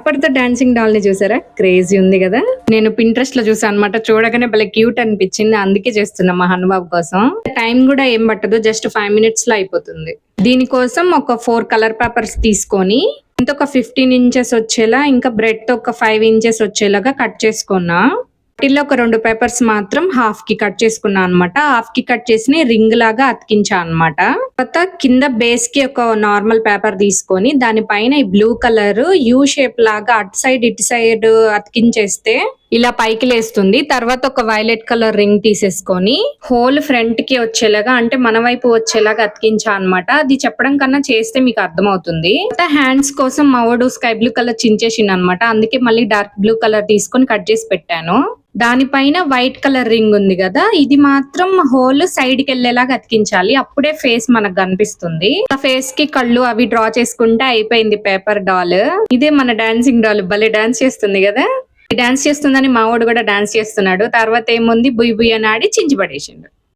Paper తో dancing doll ని చూసారా? క్రేజీ ఉంది కదా. నేను పింట్రెస్ట్ లో చూసాను అనమాట. చూడగానే భలే క్యూట్ అనిపించింది, అందుకే చేస్తున్నా మా హనుబాబు కోసం. టైం కూడా ఏం పట్టదు, జస్ట్ 5 minutes లో అయిపోతుంది. దీనికోసం ఒక 4 కలర్ పేపర్స్ తీసుకొని ఒక 15 inches వచ్చేలా, ఇంకా బ్రెడ్ తో ఒక 5 inches వచ్చేలాగా కట్ చేసుకున్నా. వాటిల్లో ఒక 2 పేపర్స్ మాత్రం హాఫ్ కి కట్ చేసుకున్నా అనమాట. హాఫ్ కి కట్ చేసి రింగ్ లాగా అతికించా అనమాట. తర్వాత కింద బేస్ కి ఒక నార్మల్ పేపర్ తీసుకొని దానిపైన ఈ బ్లూ కలర్ యూ షేప్ లాగా అటు సైడ్ ఇటు సైడ్ అతికించేస్తే ఇలా పైకి లేస్తుంది. తర్వాత ఒక వైలెట్ కలర్ రింగ్ తీసేసుకొని హోల్ ఫ్రంట్ కి వచ్చేలాగా, అంటే మన వైపు వచ్చేలాగా అతికించా అనమాట. అది చెప్పడం కన్నా చేస్తే మీకు అర్థమవుతుంది. హ్యాండ్స్ కోసం మా వాడు స్కై బ్లూ కలర్ చించేసింది అనమాట. అందుకే మళ్ళీ డార్క్ బ్లూ కలర్ తీసుకొని కట్ చేసి పెట్టాను. దానిపైన వైట్ కలర్ రింగ్ ఉంది కదా, ఇది మాత్రం హోల్ సైడ్ కి వెళ్లేలాగా అతికించాలి. అప్పుడే ఫేస్ మనకు కనిపిస్తుంది. ఆ ఫేస్ కి కళ్ళు అవి డ్రా చేసుకుంటే అయిపోయింది పేపర్ డాల్. ఇదే మన డాన్సింగ్ డాల్. భలే డాన్స్ చేస్తుంది కదా. డాన్స్ చేస్తుందని మా వాడు కూడా డాన్స్ చేస్తున్నాడు. తర్వాత ఏముంది, బుయ్ బుయ్ అని ఆడి చించి పడేసిండు.